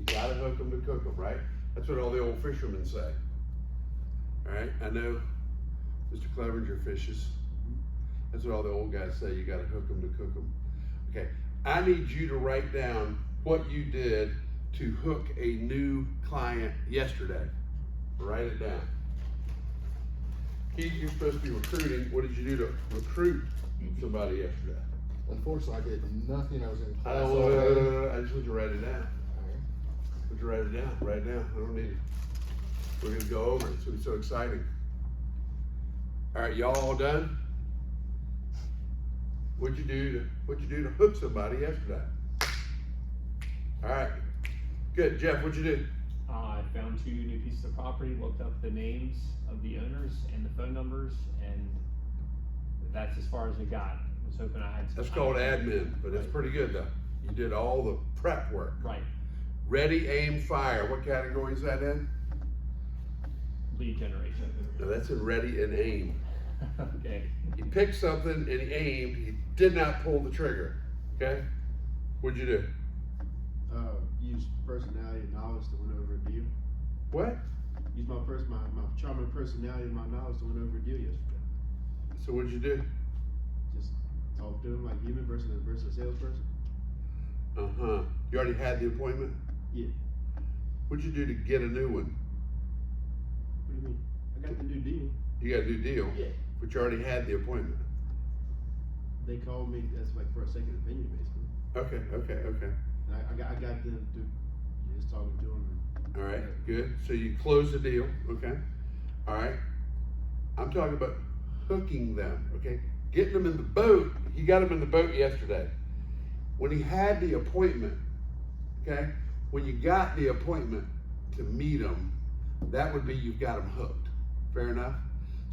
You gotta hook them to cook them, right? That's what all the old fishermen say. All right, I know Mr. Clevenger fishes. That's what all the old guys say, you gotta hook them to cook them. Okay, I need you to write down what you did to hook a new client yesterday. Write it down. Keith, you're supposed to be recruiting. What did you do to recruit somebody yesterday? Unfortunately, I did nothing. I was in class I all day. just want you to write it down. Would you write it down? Write it down. I don't need it. We're gonna go over it. It's gonna be so exciting. All right, y'all all done? What'd you do to hook somebody yesterday? All right, good. Jeff, what'd you do? I found 2 new pieces of property, looked up the names of the owners and the phone numbers, and that's as far as it got. I was hoping I had some. That's called admin, but it's pretty good though. You did all the prep work. Right. Ready, aim, fire. What category is that in? Lead generation. No, that's in ready and aim. Okay. He picked something and he aimed. He did not pull the trigger. Okay? What'd you do? Use personality and knowledge to win over a deal. What? Use my charming personality and my knowledge to win over a deal yesterday. So what'd you do? Just talk to him like human versus a salesperson. Uh-huh. You already had the appointment? Yeah. What'd you do to get a new one? What do you mean? I got the new deal. You got a new deal? Yeah. But you already had the appointment. They called me. That's like for a second opinion, basically. Okay. And I got them to just talking to them. All right, good. So you closed the deal, okay? All right. I'm talking about hooking them, okay? Getting them in the boat. He got them in the boat yesterday. When he had the appointment, okay? When you got the appointment to meet him, that would be you've got them hooked. Fair enough?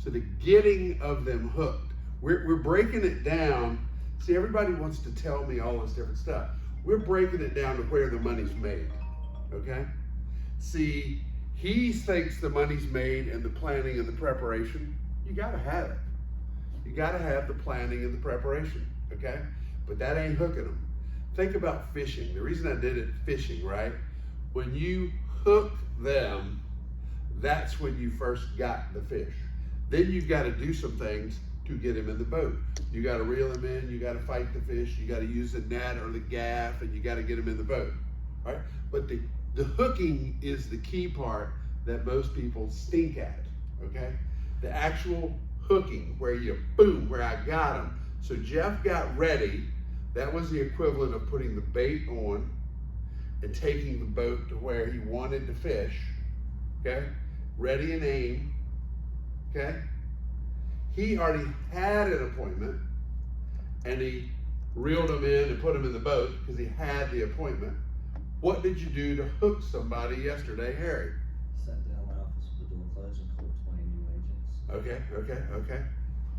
So the getting of them hooked, we're breaking it down. See, everybody wants to tell me all this different stuff. We're breaking it down to where the money's made, okay? See, he thinks the money's made in the planning and the preparation. You gotta have it. You gotta have the planning and the preparation, okay? But that ain't hooking them. Think about fishing. The reason I did it fishing, right? When you hook them, that's when you first got the fish. Then you've got to do some things to get him in the boat. You got to reel him in, you got to fight the fish, you got to use the net or the gaff, and you got to get him in the boat, right? But the hooking is the key part that most people stink at, okay? The actual hooking, where you, boom, where I got him. So Jeff got ready. That was the equivalent of putting the bait on and taking the boat to where he wanted to fish, okay? Ready and aim, okay? He already had an appointment, and he reeled him in and put him in the boat because he had the appointment. What did you do to hook somebody yesterday, Harry? Sat down in my office with the door closed and called 20 new agents. Okay.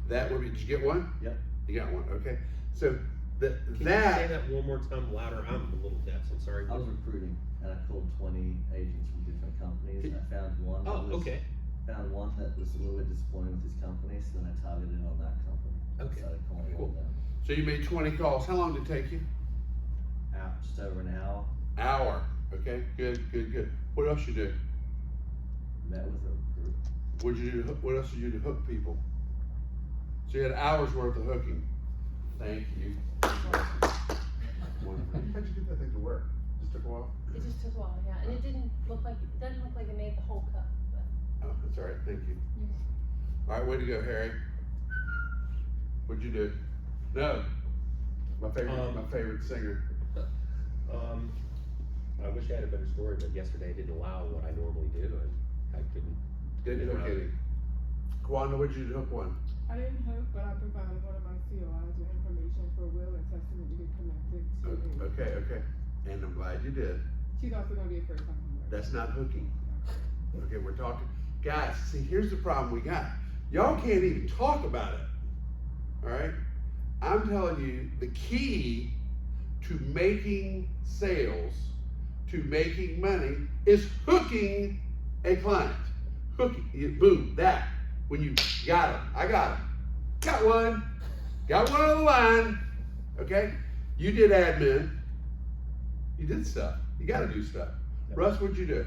That would be, did you get one? Yep. You got one, okay. So Can you say that one more time louder? I'm a little deaf, so I'm sorry. I was recruiting and I called 20 agents from different companies. And I found one that found one that was a little bit disappointed with his company, so then I targeted on that company. Okay. Started calling Cool. all them. So you made 20 calls. How long did it take you? Out just over an hour. Hour. Okay, good. What else you do? Met with a group. What'd you do? What else did you do to hook people? So you had hours worth of hooking. Thank you. Wonderful. How'd you get that thing to work? Just took a while? It just took a while, yeah, and it doesn't look like it made the whole cut, but. Oh, that's all right. Thank you. All right, way to go, Harry. What'd you do? No. My favorite singer. I wish I had a better story, but yesterday I didn't allow what I normally do, and I couldn't. Didn't hook any. Kwanda, what'd you do to hook one? I didn't hook, but I provided one of my COIs with information for will and testament to get connected to. Okay. And I'm glad you did. She's also gonna be a first time homeowner. That's not hooking. Okay, we're talking. Guys, see, here's the problem we got. Y'all can't even talk about it. All right? I'm telling you, the key to making sales, to making money, is hooking a client. Hooking, boom, that. When you got them, I got them. Got one on the line. Okay? You did admin. You did stuff. You got to do stuff. Russ, what'd you do?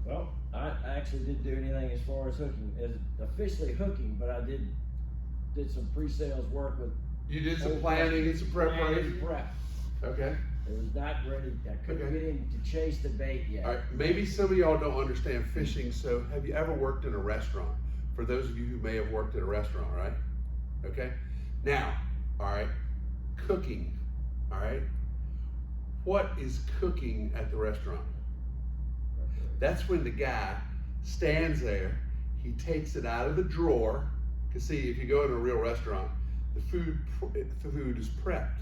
Well, I actually didn't do anything as far as hooking, as officially hooking, but I did some pre-sales work with. You did some old planning and some preparation? Prep. Okay. It was not ready, I couldn't Okay. get him to chase the bait yet. All right, maybe some of y'all don't understand fishing, so have you ever worked in a restaurant? For those of you who may have worked in a restaurant, right? Okay, now, all right, cooking, all right? What is cooking at the restaurant? That's when the guy stands there, he takes it out of the drawer, because see, if you go to a real restaurant, the food is prepped.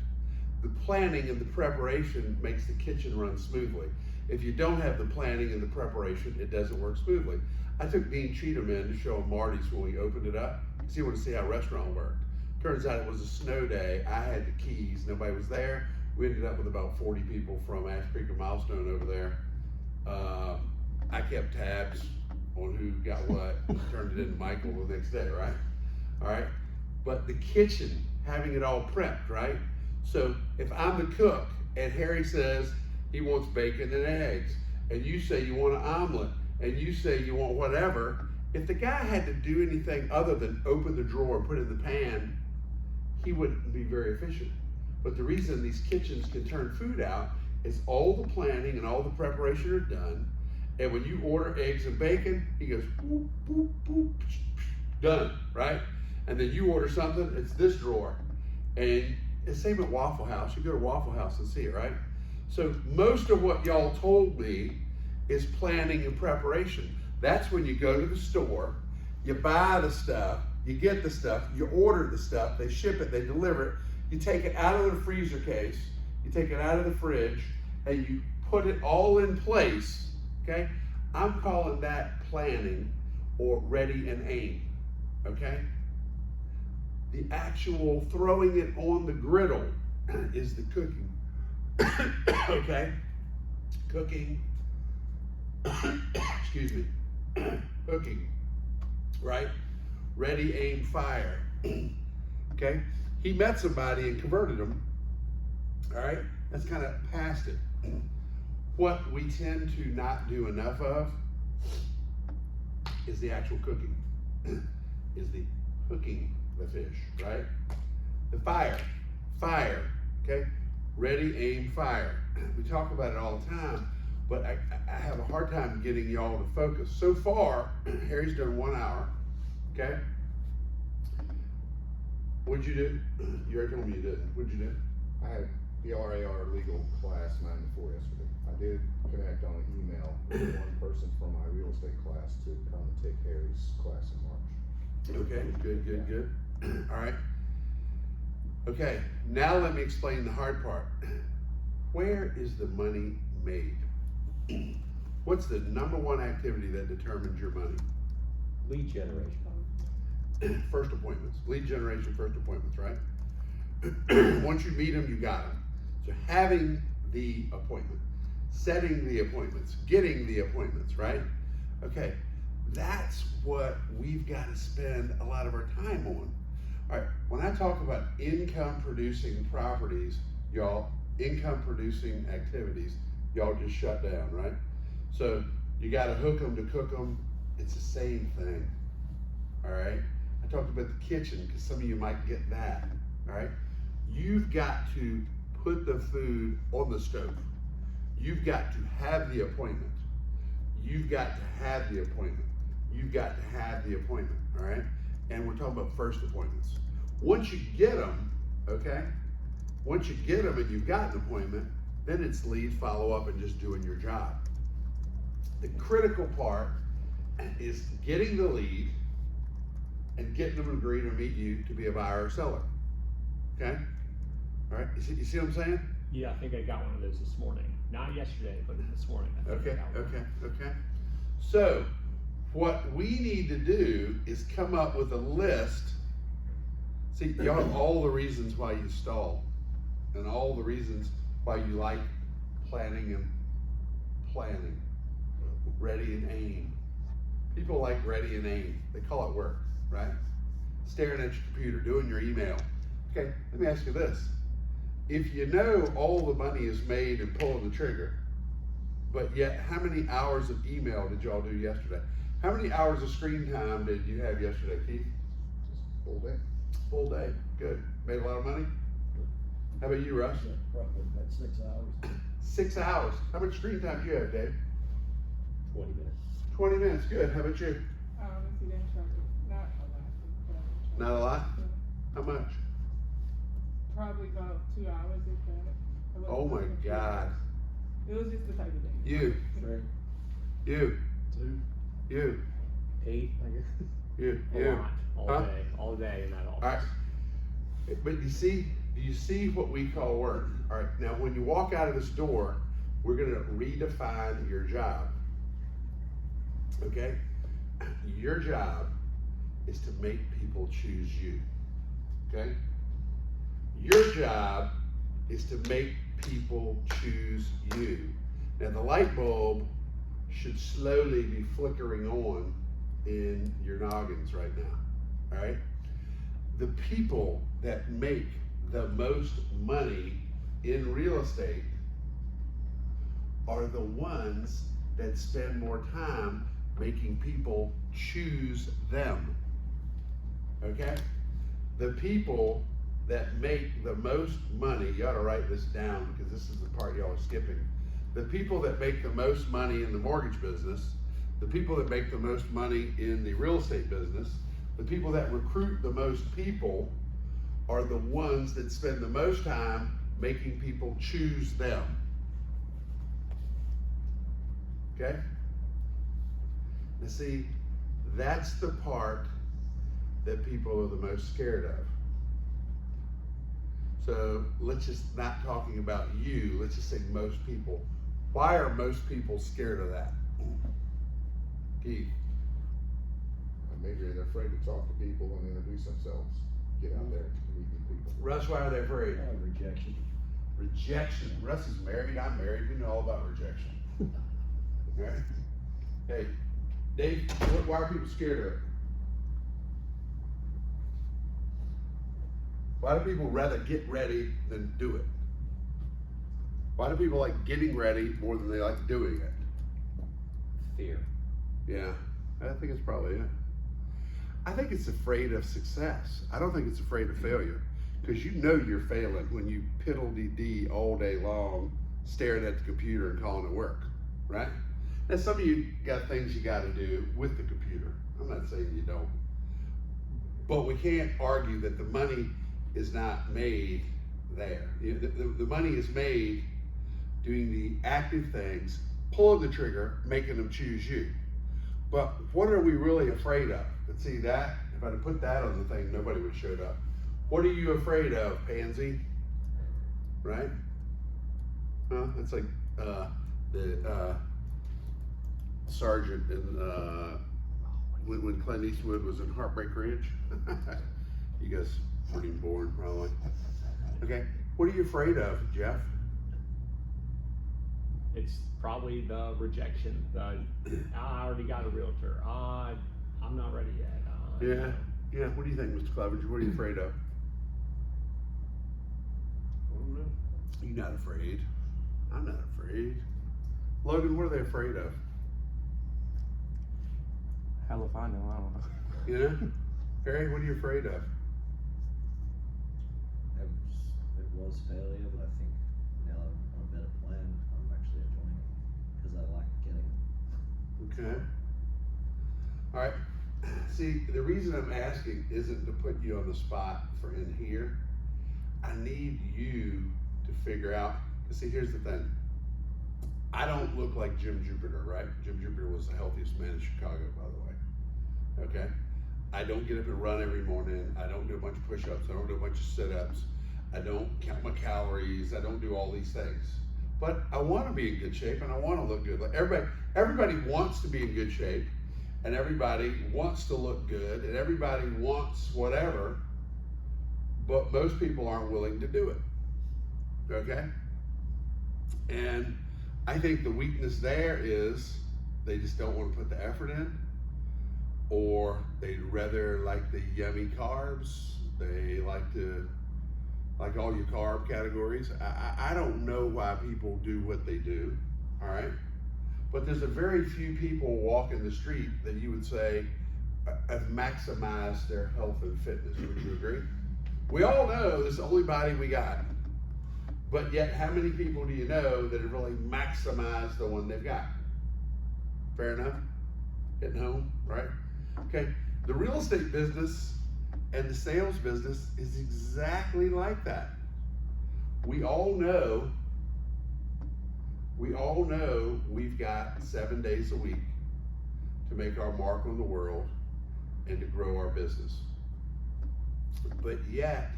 The planning and the preparation makes the kitchen run smoothly. If you don't have the planning and the preparation, it doesn't work smoothly. I took Dean Cheatham in to show him Marty's when we opened it up, because he wanted to see how a restaurant worked. Turns out it was a snow day. I had the keys, nobody was there. We ended up with about 40 people from Ash Creek and Milestone over there. I kept tabs on who got what, turned it into Michael the next day, right? All right, but the kitchen, having it all prepped, right? So if I'm the cook and Harry says he wants bacon and eggs, and you say you want an omelet, and you say you want whatever, if the guy had to do anything other than open the drawer and put it in the pan, he wouldn't be very efficient. But the reason these kitchens can turn food out is all the planning and all the preparation are done. And when you order eggs and bacon, he goes, boop, boop, boop, done, right? And then you order something, it's this drawer. And it's the same at Waffle House. You go to Waffle House and see it, right? So most of what y'all told me is planning and preparation. That's when you go to the store, you buy the stuff, you get the stuff, you order the stuff, they ship it, they deliver it, you take it out of the freezer case, you take it out of the fridge, and you put it all in place, okay? I'm calling that planning or ready and aim, okay? The actual throwing it on the griddle is the cooking, okay? Cooking, excuse me, cooking, right? Ready, aim, fire, okay? He met somebody and converted him, all right? That's kind of past it. What we tend to not do enough of is the actual cooking, is the hooking the fish, right? The fire, okay? Ready, aim, fire. We talk about it all the time, but I have a hard time getting y'all to focus. So far, Harry's done 1 hour, okay? What'd you do? You already told me you didn't. What'd you do? I had the RAR legal class 9 to 4 yesterday. I did connect on an email with one person from my real estate class to come and take Harry's class in March. Okay, good. All right. Okay, now let me explain the hard part. Where is the money made? What's the number one activity that determines your money? Lead generation. First appointments, lead generation, first appointments, right? Once you meet them, you got them. So having the appointment, setting the appointments, getting the appointments, right? Okay, that's what we've got to spend a lot of our time on. All right, when I talk about income producing properties, y'all, income producing activities, y'all just shut down, right? So you got to hook them to cook them. It's the same thing, all right? I talked about the kitchen because some of you might get that, all right? You've got to put the food on the stove. You've got to have the appointment. You've got to have the appointment. You've got to have the appointment, all right? And we're talking about first appointments. Once you get them, okay? Once you get them and you've got an appointment, then it's lead, follow up, and just doing your job. The critical part is getting the lead and getting them to agree to meet you to be a buyer or seller, okay? All right, you see what I'm saying? Yeah, I think I got one of those this morning. Not yesterday, but this morning. I think I got one. Okay. So, what we need to do is come up with a list. See, y'all have all the reasons why you stall, and all the reasons why you like planning. Ready and aim. People like ready and aim. They call it work, right? Staring at your computer, doing your email. Okay, let me ask you this. If you know all the money is made in pulling the trigger, but yet how many hours of email did y'all do yesterday? How many hours of screen time did you have yesterday, Keith? Full day. Full day, good. Made a lot of money? How about you, Russ? Yeah, probably about 6 hours. 6 hours. How much screen time do you have, Dave? 20 minutes. 20 minutes, good. How about you? I honestly didn't track it. Not a lot, but Not a lot? yeah. How much? Probably about 2 hours if that. I wasn't Oh my on the computer. God. It was just the type of day. You, 3. you, 2. you, 8, I guess. you, A you. lot, Huh? all day in that office. Alright. But do you see what we call work? Alright, now when you walk out of this door, we're gonna redefine your job. Okay? Your job is to make people choose you. Okay? Your job is to make people choose you. Now the light bulb should slowly be flickering on in your noggins right now. Alright? The people that make the most money in real estate are the ones that spend more time making people choose them. Okay? The people that make the most money, you ought to write this down because this is the part y'all are skipping. The people that make the most money in the mortgage business, the people that make the most money in the real estate business, the people that recruit the most people are the ones that spend the most time making people choose them. Okay? Now see, that's the part that people are the most scared of. So let's just not talking about you, let's just say most people. Why are most people scared of that? Keith? Maybe they're afraid to talk to people and introduce themselves. Get out there and meet new people. Russ, why are they afraid? Rejection. Rejection. Russ is married, I'm married, we know all about rejection. Okay? Hey, Dave, why are people scared of it? Why do people rather get ready than do it? Why do people like getting ready more than they like doing it? Fear. Yeah, I think it's probably it. I think it's afraid of success. I don't think it's afraid of failure. Because you know you're failing when you piddle-dee-dee all day long, staring at the computer and calling it work, right? Now some of you got things you gotta do with the computer. I'm not saying you don't. But we can't argue that the money is not made there. The money is made doing the active things, pulling the trigger, making them choose you. But what are we really afraid of? But see that, if I'd have put that on the thing, nobody would have showed up. What are you afraid of, Pansy? Right? Huh? That's like the sergeant in when Clint Eastwood was in Heartbreak Ridge. You guys weren't even born, probably. Okay, what are you afraid of, Jeff? It's probably the rejection. I already got a realtor. I'm not ready yet. Yeah, yeah. What do you think, Mr. Clevenger? What are you afraid of? I don't know. You're not afraid. I'm not afraid. Logan, what are they afraid of? Hell if I know, I don't know. You know? Harry, what are you afraid of? It was failure, but I think now I'm on a better plan. I'm actually enjoying it because I like getting it. Okay. All right. See, the reason I'm asking isn't to put you on the spot for in here. I need you to figure out, because see, here's the thing. I don't look like Jim Jupiter, right? Jim Jupiter was the healthiest man in Chicago, by the way. Okay? I don't get up and run every morning. I don't do a bunch of push-ups. I don't do a bunch of sit-ups. I don't count my calories. I don't do all these things. But I want to be in good shape and I want to look good. Like everybody wants to be in good shape and everybody wants to look good and everybody wants whatever, but most people aren't willing to do it. Okay? And I think the weakness there is they just don't want to put the effort in, or they'd rather like the yummy carbs. They like all your carb categories. I don't know why people do what they do, all right? but there's a very few people walking the street that you would say have maximized their health and fitness. Would you agree? We all know this is the only body we got. But yet, how many people do you know that have really maximized the one they've got? Fair enough? Hitting home, right? Okay, the real estate business and the sales business is exactly like that. We all know we've got 7 days a week to make our mark on the world and to grow our business. But yet,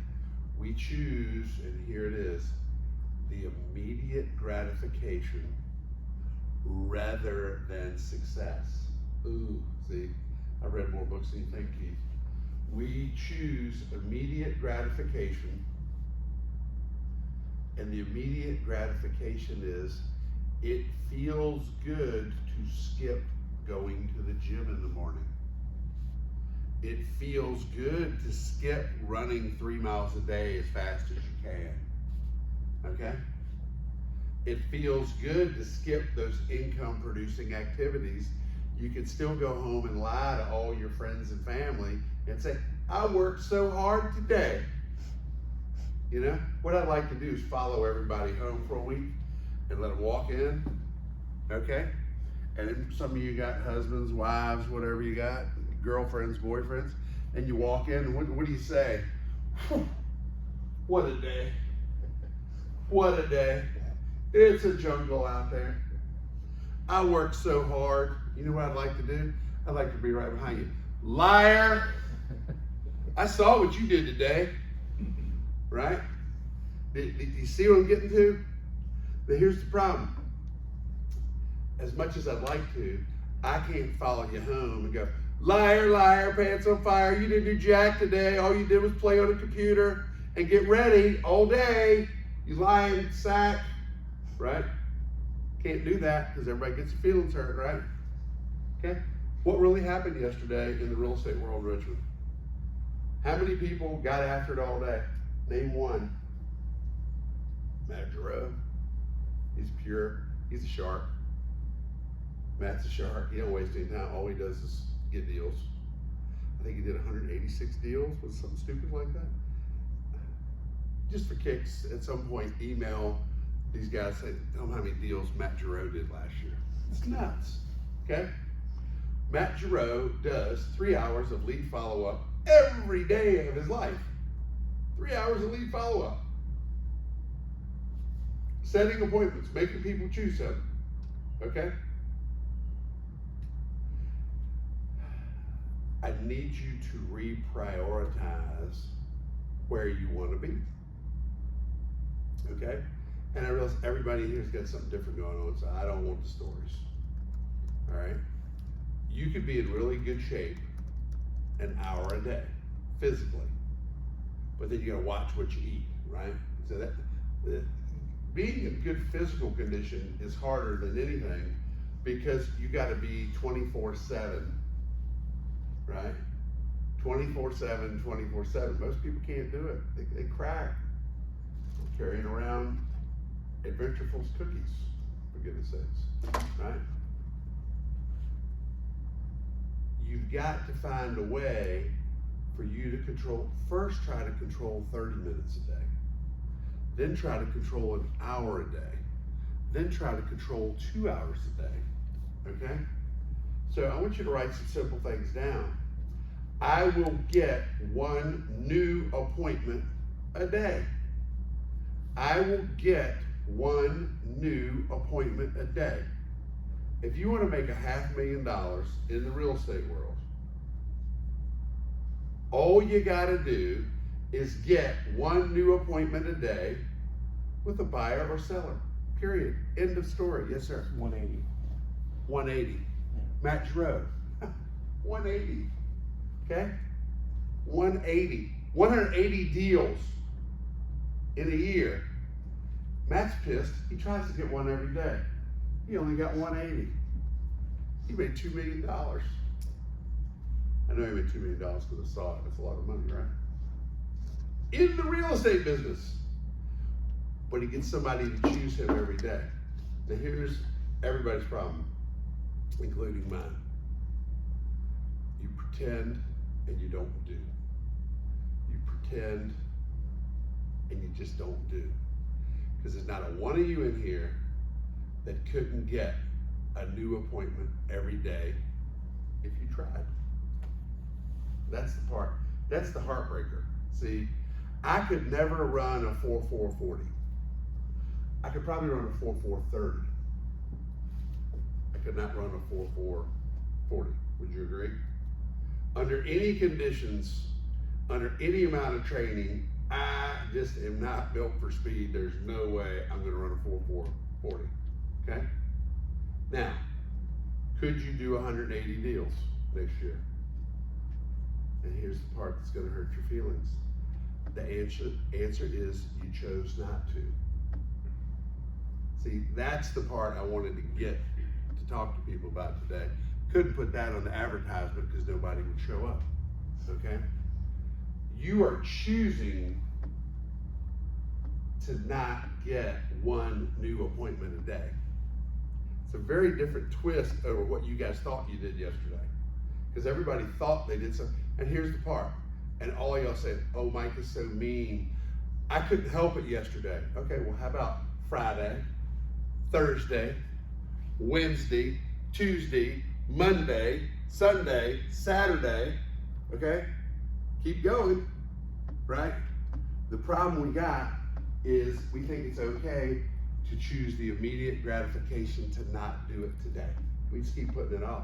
we choose, and here it is, the immediate gratification rather than success. Ooh, see, I read more books than you think, Keith. We choose immediate gratification, and the immediate gratification is it feels good to skip going to the gym in the morning. It feels good to skip running 3 miles a day as fast as you can. Okay? It feels good to skip those income producing activities. You can still go home and lie to all your friends and family and say, I worked so hard today. You know, what I'd like to do is follow everybody home for a week and let them walk in, okay? And then some of you got husbands, wives, whatever you got, girlfriends, boyfriends, and you walk in, and what do you say? What a day. What a day. It's a jungle out there. I worked so hard. You know what I'd like to do? I'd like to be right behind you. Liar! I saw what you did today. Right? Do you see what I'm getting to? But here's the problem. As much as I'd like to, I can't follow you home and go, liar, liar, pants on fire, you didn't do jack today, all you did was play on a computer and get ready all day, you lying sack, right? Can't do that because everybody gets their feelings hurt, right? Okay? What really happened yesterday in the real estate world, Richmond? How many people got after it all day? Name one. Matt Giroux. He's pure. He's a shark. Matt's a shark. He don't waste any time. All he does is get deals. I think he did 186 deals. Was something stupid like that? Just for kicks, at some point, email these guys, say, tell them how many deals Matt Giroux did last year. It's nuts. Okay? Matt Giroux does 3 hours of lead follow-up every day of his life. 3 hours of lead follow-up. Setting appointments, making people choose him. Okay? I need you to reprioritize where you want to be. Okay? And I realize everybody here's got something different going on, so I don't want the stories. All right? You could be in really good shape an hour a day, physically. But then you gotta watch what you eat, right? So that being in good physical condition is harder than anything because you gotta be 24/7, right? 24/7, 24/7. Most people can't do it. They crack. Carrying around Adventurefuls cookies, for goodness sakes, right? You've got to find a way for you to control. First, try to control 30 minutes a day. Then try to control an hour a day. Then try to control 2 hours a day. Okay? So I want you to write some simple things down. I will get 1 new appointment a day. I will get 1 new appointment a day. If you want to make $500,000 in the real estate world, all you got to do is get 1 new appointment a day with a buyer or seller. Period. End of story. Yes, sir. 180. 180. Matt Giroux. 180. Okay? 180. 180 deals in a year. Matt's pissed. He tries to get 1 every day. He only got 180. He made $2 million. I know he made $2 million because I saw it. That's a lot of money, right? In the real estate business. But he gets somebody to choose him every day. Now here's everybody's problem. including mine. You pretend and you don't do. You pretend and you just don't do. Because there's not a one of you in here that couldn't get a new appointment every day if you tried. That's the part, that's the heartbreaker. See, I could never run a 4.440. I could probably run a 4.430. I could not run a 4.440. Would you agree? Under any conditions, under any amount of training, I just am not built for speed. There's no way I'm gonna run a 4.440, okay? Now, could you do 180 deals next year? And here's the part that's gonna hurt your feelings. The answer is you chose not to. See, that's the part I wanted to get to talk to people about today. Couldn't put that on the advertisement because nobody would show up, okay? You are choosing to not get one new appointment a day. It's a very different twist over what you guys thought you did yesterday. Because everybody thought they did something. And here's the part. And all y'all said, oh, Mike is so mean. I couldn't help it yesterday. Okay, well, how about Friday, Thursday, Wednesday, Tuesday, Monday, Sunday, Saturday, okay? Keep going, right? The problem we got is we think it's okay to choose the immediate gratification to not do it today. We just keep putting it off.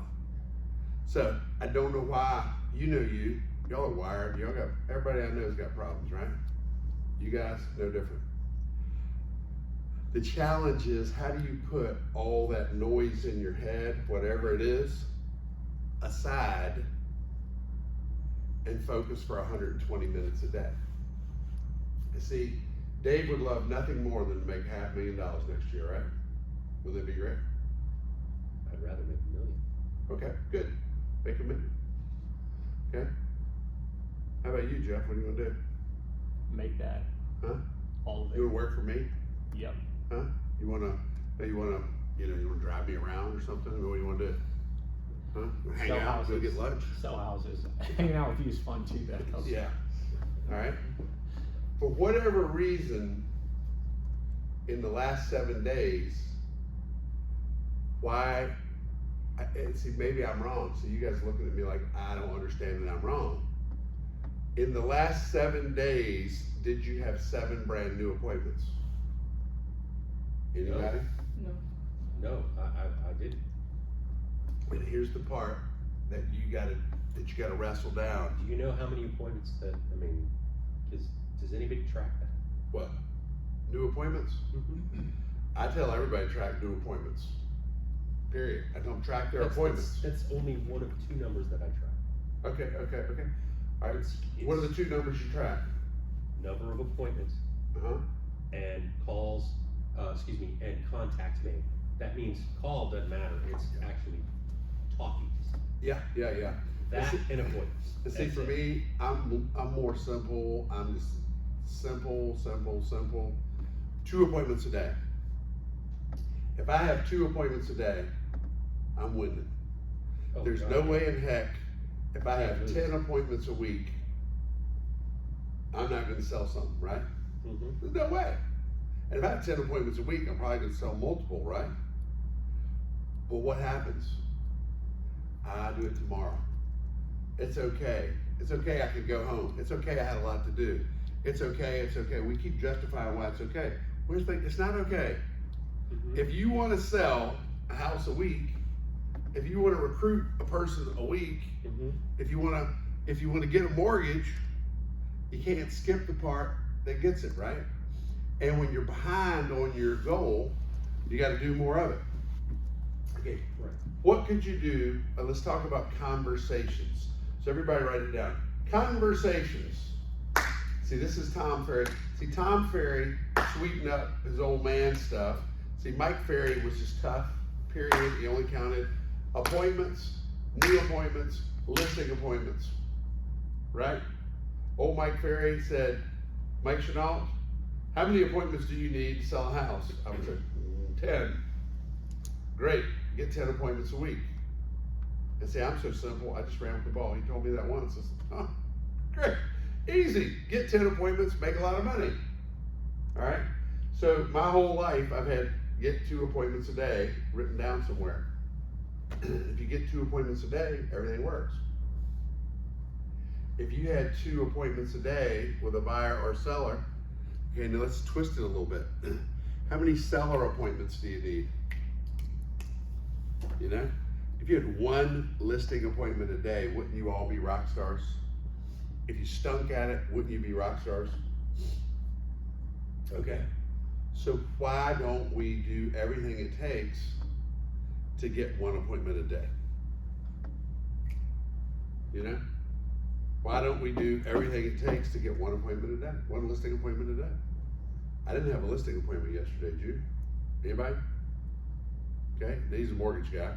So I don't know why, y'all are wired, everybody I know has got problems, right? You guys, no different. The challenge is, how do you put all that noise in your head, whatever it is, aside and focus for 120 minutes a day? You see, Dave would love nothing more than to make $500,000 next year, right? Would that be great? I'd rather make $1 million. Okay, good. Make $1 million. Okay? How about you, Jeff? What do you want to do? Make that. Huh? All of it. You want to work for me? Yep. Huh? You want to drive me around or something? What do you want to do? Huh? Hang Sell out, houses. go get lunch? Sell houses. Hanging out with you is fun too, that helps. Yeah. All right. For whatever reason, in the last 7 days, and see, maybe I'm wrong. So you guys looking at me like I don't understand that I'm wrong. In the last 7 days, did you have 7 brand new appointments? Anybody? No. No, I didn't. And here's the part that you gotta wrestle down. Do you know how many appointments does anybody track that? What? New appointments? I tell everybody to track new appointments. Period. I don't track their appointments. That's only one of 2 numbers that I track. Okay. All right. It's What are the 2 numbers you track? number of appointments and calls, and contacts made. That means call doesn't matter, it's actually talking. Yeah. That and appointments. See, That's for it. me, I'm more simple. I'm just simple. 2 appointments a day. If I have 2 appointments a day, I'm winning. Oh, There's God, no yeah. way in heck, if I have lose. 10 appointments a week, I'm not gonna sell something, right? Mhm. There's no way. And if I have 10 appointments a week, I'm probably gonna sell multiple, right? But what happens? I do it tomorrow. It's okay. It's okay, I can go home. It's okay, I had a lot to do. It's okay. We keep justifying why it's okay. Where's the thing? It's not okay. Mhm. If you wanna sell a house a week, if you wanna recruit a person a week, Mhm. if you wanna get a mortgage, you can't skip the part that gets it, right? And when you're behind on your goal, you gotta do more of it. Okay, Right. what could you do? Let's talk about conversations. So everybody write it down. Conversations. See, this is Tom Ferry. See, Tom Ferry sweetened up his old man stuff. See, Mike Ferry was just tough, period. He only counted appointments, new appointments, listing appointments, right? Old Mike Ferry said, Mike Chenault, how many appointments do you need to sell a house? I would say, 10. Great, get 10 appointments a week. And say, I'm so simple, I just ran with the ball. He told me that once. I said, oh, great, easy. Get 10 appointments, make a lot of money. All right? So my whole life, I've had get 2 appointments a day written down somewhere. If you get 2 appointments a day, everything works. If you had 2 appointments a day with a buyer or seller, okay, now let's twist it a little bit. How many seller appointments do you need? You know? If you had 1 listing appointment a day, wouldn't you all be rock stars? If you stunk at it, wouldn't you be rock stars? Okay. So why don't we do everything it takes to get 1 appointment a day? You know? Why don't we do everything it takes to get 1 appointment a day? 1 listing appointment a day. I didn't have a listing appointment yesterday, did you? Anybody? Okay, he's a mortgage guy.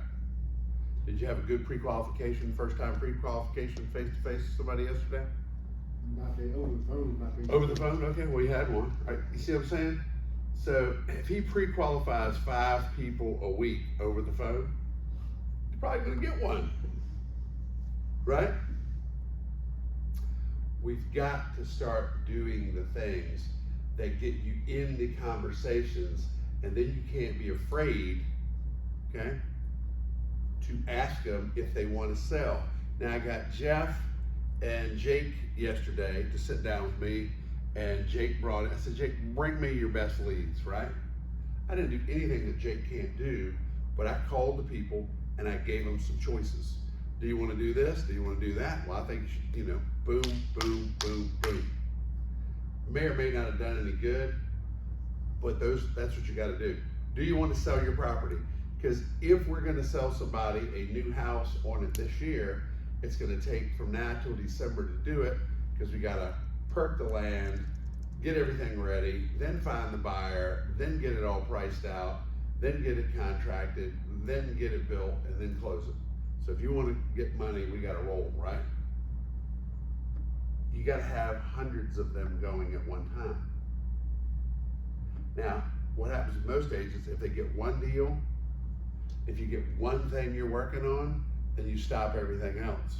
Did you have a good pre-qualification, first time pre-qualification face-to-face with somebody yesterday? Not the over the phone, not the. Over the phone? Okay, well, you had one. All right, you see what I'm saying? So if he pre-qualifies 5 people a week over the phone, he's probably gonna get 1, right? We've got to start doing the things that get you in the conversations, and then you can't be afraid, okay, to ask them if they want to sell. Now I got Jeff and Jake yesterday to sit down with me, and Jake brought it. I said, Jake, bring me your best leads, right? I didn't do anything that Jake can't do, but I called the people and I gave them some choices. Do you want to do this? Do you want to do that? Well, I think, you know, boom, boom, boom, boom. May or may not have done any good, but that's what you got to do. Do you want to sell your property? Because if we're going to sell somebody a new house on it this year, it's going to take from now till December to do it, because we got to perk the land, get everything ready, then find the buyer, then get it all priced out, then get it contracted, then get it built, and then close it. So if you want to get money, we got to roll, right? You got to have hundreds of them going at one time. Now, what happens with most agents, if they get 1 deal, if you get 1 thing you're working on, then you stop everything else.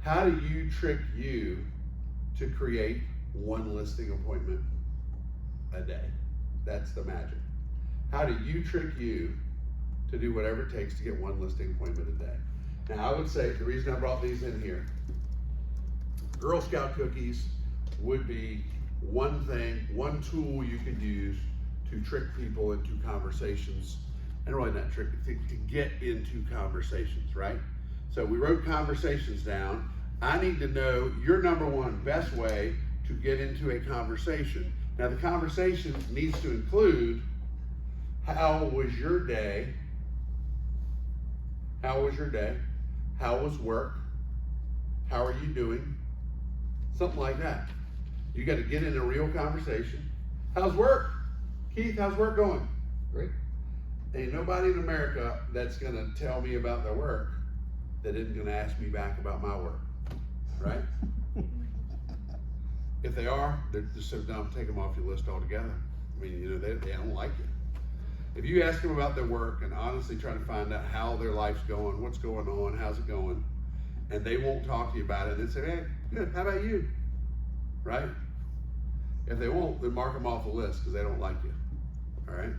How do you trick you to create 1 listing appointment a day? That's the magic. How do you trick you to do whatever it takes to get 1 listing appointment a day? Now, I would say the reason I brought these in here, Girl Scout cookies would be 1 thing, 1 tool you could use to trick people into conversations, and really not trick, to get into conversations, right? So we wrote conversations down. I need to know your number 1 best way to get into a conversation. Now the conversation needs to include, how was your day? How was your day? How was work? How are you doing? Something like that. You got to get in a real conversation. How's work? Keith, how's work going? Great. Ain't nobody in America that's gonna tell me about their work that isn't gonna ask me back about my work, right? If they are, they're just so dumb, take them off your list altogether. I mean, you know, they don't like you. If you ask them about their work and honestly try to find out how their life's going, what's going on, how's it going, and they won't talk to you about it, and they say, hey, good, how about you? Right? If they won't, then mark them off the list because they don't like you, all right?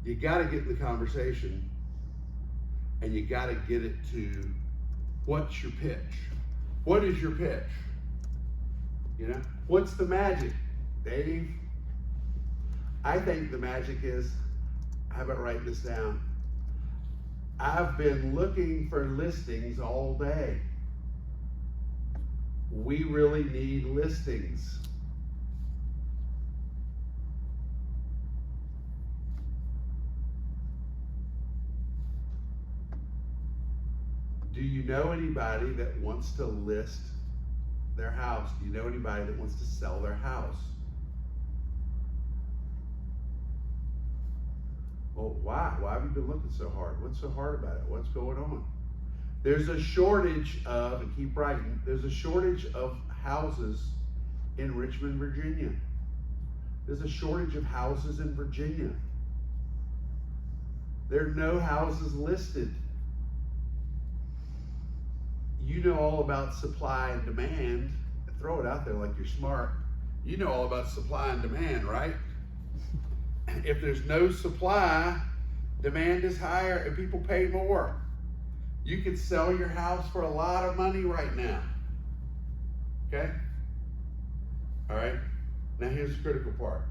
You gotta get in the conversation, and you gotta get it to, what's your pitch? What is your pitch? You know, what's the magic, Dave? I think the magic is, how about writing this down? I've been looking for listings all day. We really need listings. Do you know anybody that wants to list their house? Do you know anybody that wants to sell their house? Well, why? Why have you been looking so hard? What's so hard about it? What's going on? There's a shortage of, and keep writing, there's a shortage of houses in Richmond, Virginia. There's a shortage of houses in Virginia. There are no houses listed. you know all about supply and demand. Throw it out there like you're smart. You know all about supply and demand, right? If there's no supply, demand is higher and people pay more. You could sell your house for a lot of money right now. Okay? All right? Now here's the critical part.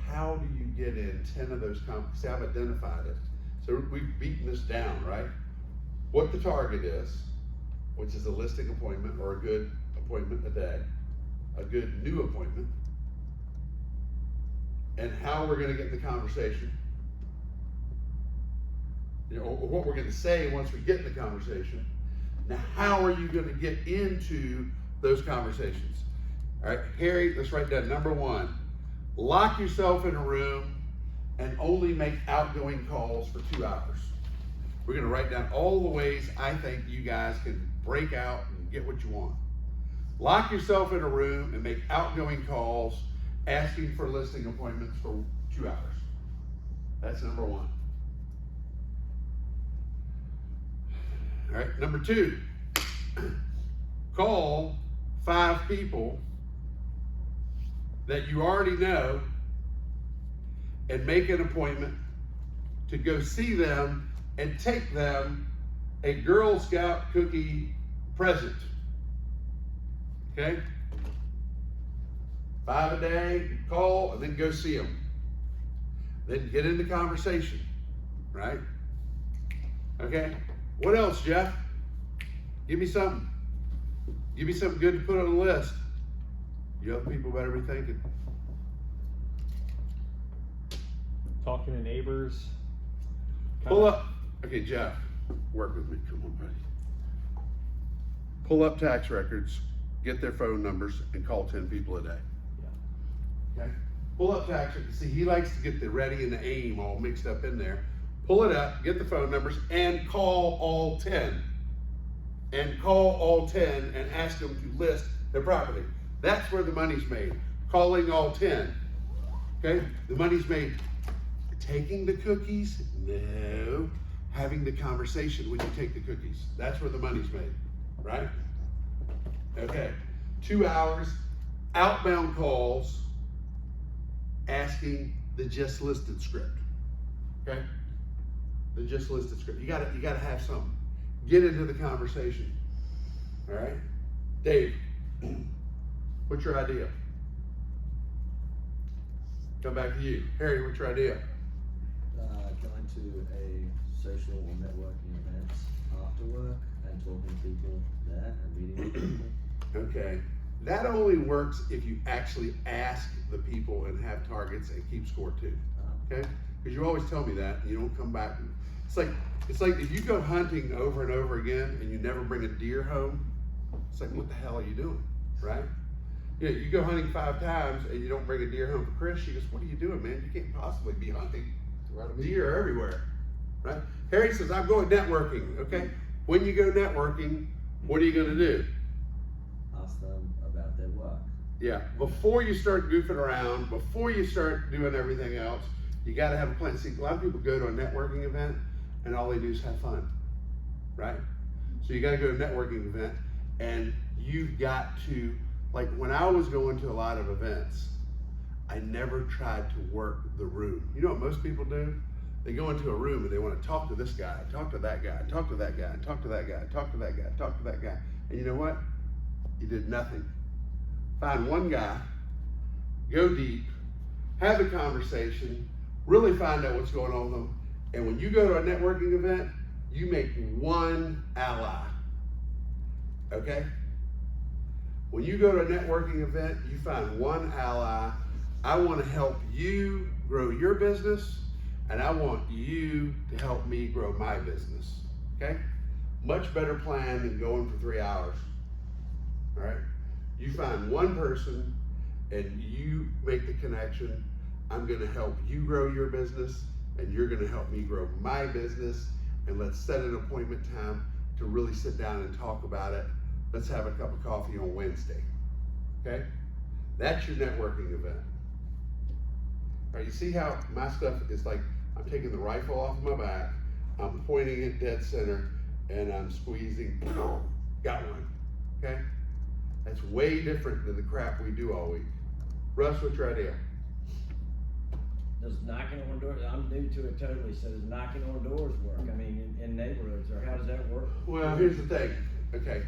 How do you get in 10 of those companies? See, I've identified it. So we've beaten this down, right? What the target is, which is a listing appointment or a good appointment a day, a good new appointment, and how we're gonna get in the conversation. You know, or what we're gonna say once we get in the conversation. Now, how are you gonna get into those conversations? All right, Harry, let's write down number 1. Lock yourself in a room and only make outgoing calls for 2 hours. We're gonna write down all the ways I think you guys can break out and get what you want. Lock yourself in a room and make outgoing calls, asking for listing appointments for 2 hours. That's number 1. All right, number 2, call 5 people that you already know and make an appointment to go see them and take them a Girl Scout cookie present. Okay? 5 a day, call, and then go see them. Then get into conversation, right? Okay? What else, Jeff? Give me something. Give me something good to put on the list. You other people better be thinking. Talking to neighbors. Pull up. Okay, Jeff, work with me. Come on, buddy. Pull up tax records, get their phone numbers, and call 10 people a day. Yeah. Okay? Pull up tax records. See, he likes to get the ready and the aim all mixed up in there. Pull it up, get the phone numbers, and call all 10. And call all 10 and ask them to list their property. That's where the money's made. Calling all 10. Okay? The money's made taking the cookies? No. Having the conversation when you take the cookies. That's where the money's made. Right? Okay. 2 hours, outbound calls, asking the just listed script. Okay? The just listed script. You gotta have something. Get into the conversation. All right? Dave, what's your idea? Come back to you. Harry, what's your idea? Going to a social or networking events after work and talking to people there and meeting with people. Okay. That only works if you actually ask the people and have targets and keep score too. Okay? Because you always tell me that and you don't come back. It's like if you go hunting over and over again and you never bring a deer home, it's like, what the hell are you doing? Right? Yeah, you go hunting 5 times and you don't bring a deer home for Chris, she goes, what are you doing, man? You can't possibly be hunting. Deer are everywhere. Right? Harry says, I'm going networking. Okay? When you go networking, what are you gonna do? Ask them about their work. Yeah, before you start goofing around, before you start doing everything else, you gotta have a plan. See, a lot of people go to a networking event and all they do is have fun, right? So you gotta go to a networking event and you've got to, like when I was going to a lot of events, I never tried to work the room. You know what most people do? They go into a room and they wanna talk to this guy, talk to that guy, talk to that guy, talk to that guy, talk to that guy, talk to that guy. And you know what? You did nothing. Find one guy, go deep, have a conversation, really find out what's going on with them. And when you go to a networking event, you make one ally. Okay? When you go to a networking event, you find one ally. I want to help you grow your business, and I want you to help me grow my business. Okay? Much better plan than going for 3 hours. All right? You find one person and you make the connection. I'm going to help you grow your business and you're going to help me grow my business. And let's set an appointment time to really sit down and talk about it. Let's have a cup of coffee on Wednesday. Okay? That's your networking event. All right, you see how my stuff is like, I'm taking the rifle off my back, I'm pointing it dead center, and I'm squeezing, got one, okay? That's way different than the crap we do all week. Russ, what's your idea? Does knocking on doors, I'm new to it totally, so does knocking on doors work? I mean, in neighborhoods, or how does that work? Well, here's the thing, okay?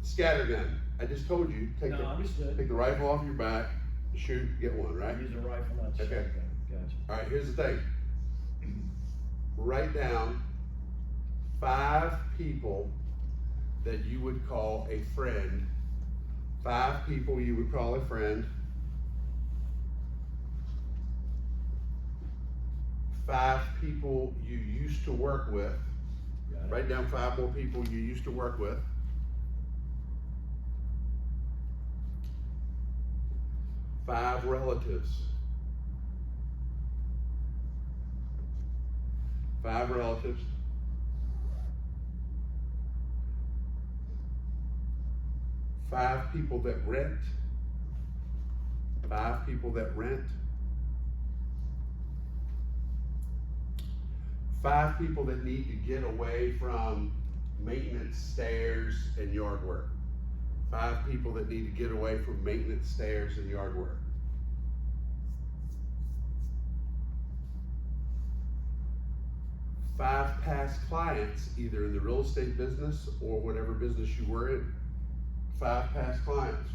Scattergun, I just told you, take No, understood. the rifle off your back, shoot, get one, right? Use a rifle, not Okay. shotgun, gotcha. All right, here's the thing. Write down 5 people that you would call a friend. 5 people you would call a friend. 5 people you used to work with. Got it. Write down 5 more people you used to work with. 5 relatives. 5 relatives. 5 people that rent. 5 people that rent. 5 people that need to get away from maintenance, stairs, and yard work. 5 people that need to get away from maintenance, stairs, and yard work. 5 past clients, either in the real estate business or whatever business you were in. 5 past clients.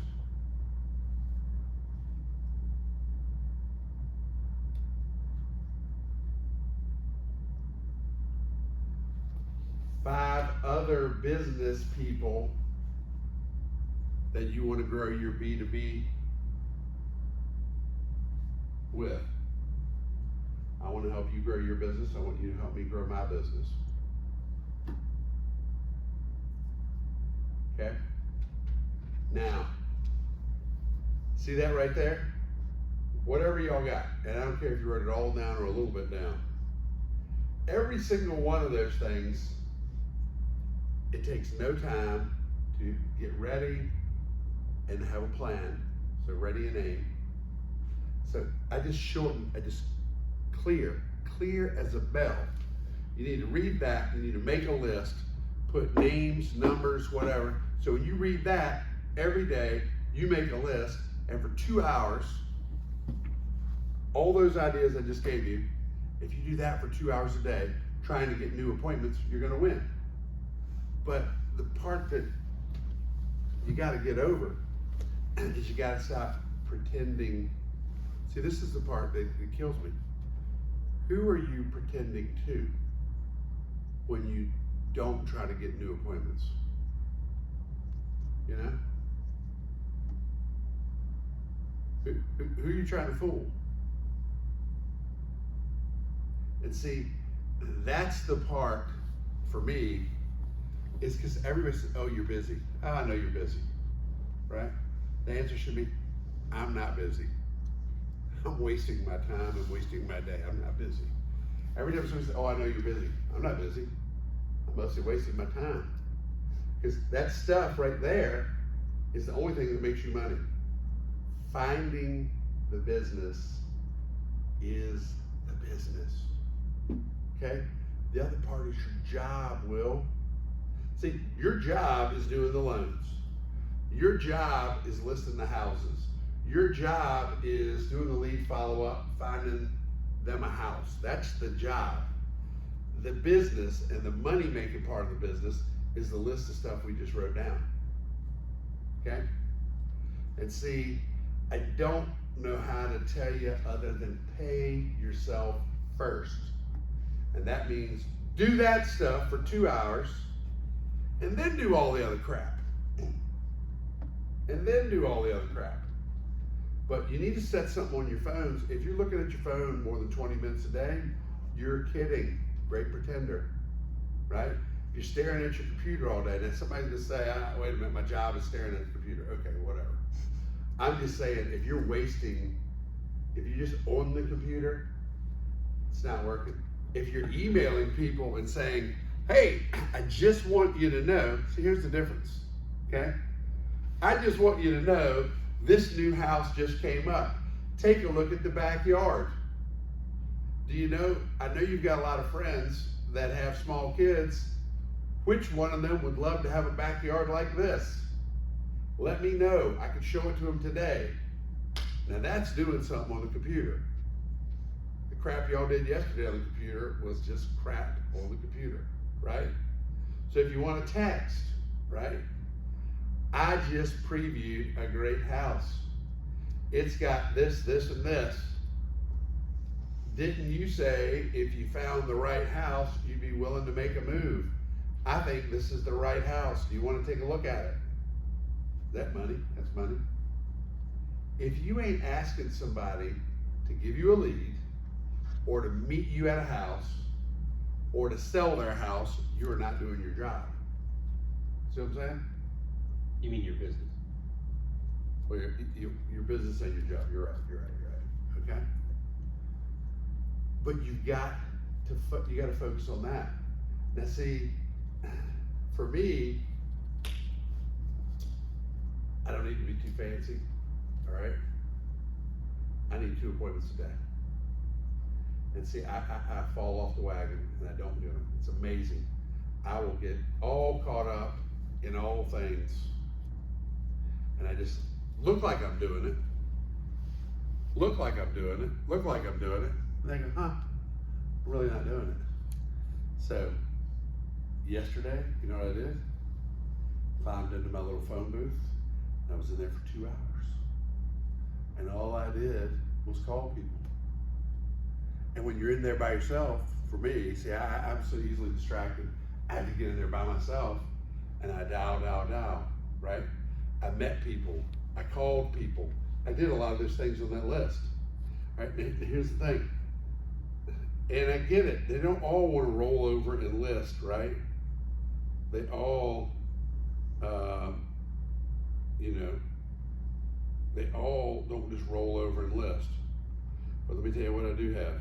Five other business people that you want to grow your B2B with. I want to help you grow your business. I want you to help me grow my business. Okay? Now, see that right there? Whatever y'all got, and I don't care if you wrote it all down or a little bit down. Every single one of those things, it takes no time to get ready and have a plan. So ready and aim. So I just clear as a bell. You need to read that, you need to make a list, put names, numbers, whatever. So when you read that, every day you make a list, and for 2 hours, all those ideas I just gave you, if you do that for 2 hours a day, trying to get new appointments, you're gonna win. But the part that you gotta get over is you gotta stop pretending. See, this is the part that kills me. Who are you pretending to when you don't try to get new appointments? You know? Who are you trying to fool? And see, that's the part for me, is because everybody says, oh, you're busy. Oh, I know you're busy, right? The answer should be, I'm not busy. I'm wasting my time and wasting my day. I'm not busy. Every time someone says, oh, I know you're busy. I'm not busy. I'm mostly wasting my time. Because that stuff right there is the only thing that makes you money. Finding the business is the business. Okay? The other part is your job, Will. See, your job is doing the loans. Your job is listing the houses. Your job is doing the lead follow-up, finding them a house. That's the job. The business and the money-making part of the business is the list of stuff we just wrote down. Okay? And see, I don't know how to tell you other than pay yourself first. And that means do that stuff for 2 hours and then do all the other crap. And then do all the other crap. But you need to set something on your phones. If you're looking at your phone more than 20 minutes a day, you're kidding. Great pretender, right? If you're staring at your computer all day, then somebody's gonna say, wait a minute, my job is staring at the computer. Okay, whatever. I'm just saying, if you're just on the computer, it's not working. If you're emailing people and saying, hey, I just want you to know, see, here's the difference, okay? I just want you to know this new house just came up. Take a look at the backyard. Do you know, I know you've got a lot of friends that have small kids, which one of them would love to have a backyard like this? Let me know. I can show it to them today. Now that's doing something on the computer. The crap y'all did yesterday on the computer was just crap on the computer, right? So if you want to text, right? I just previewed a great house. It's got this, this, and this. Didn't you say if you found the right house, you'd be willing to make a move? I think this is the right house. Do you want to take a look at it? Is that money? That's money. If you ain't asking somebody to give you a lead, or to meet you at a house, or to sell their house, you are not doing your job. See what I'm saying? You mean your business? Well, your business and your job. You're right. Okay. But you got to focus on that. Now, see, for me, I don't need to be too fancy. All right. I need 2 appointments a day. And see, I fall off the wagon and I don't do them. It's amazing. I will get all caught up in all things, and I just look like I'm doing it. Look like I'm doing it. Look like I'm doing it. And they go, huh? I'm really not doing it. So, yesterday, you know what I did? Climbed into my little phone booth, and I was in there for 2 hours. And all I did was call people. And when you're in there by yourself, for me, see, I'm so easily distracted. I had to get in there by myself, and I dial, right? I met people. I called people. I did a lot of those things on that list, right? And here's the thing, and I get it. They don't all want to roll over and list, right? They all, they all don't just roll over and list. But let me tell you what I do have.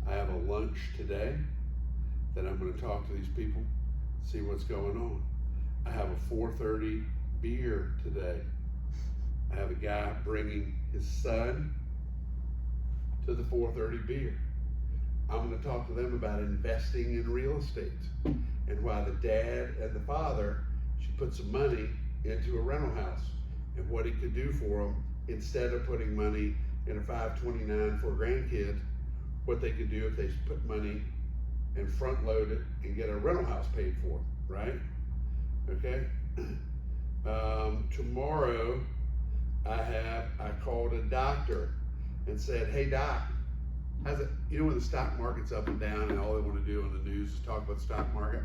I have a lunch today that I'm going to talk to these people, see what's going on. I have a 4:30 beer today. I have a guy bringing his son to the 4:30 beer. I'm going to talk to them about investing in real estate and why the dad and the father should put some money into a rental house and what it could do for them instead of putting money in a 529 for a grandkid, what they could do if they put money and front load it and get a rental house paid for, right? Okay. Tomorrow I called a doctor and said, hey doc, how's it, you know when the stock market's up and down and all they want to do on the news is talk about the stock market?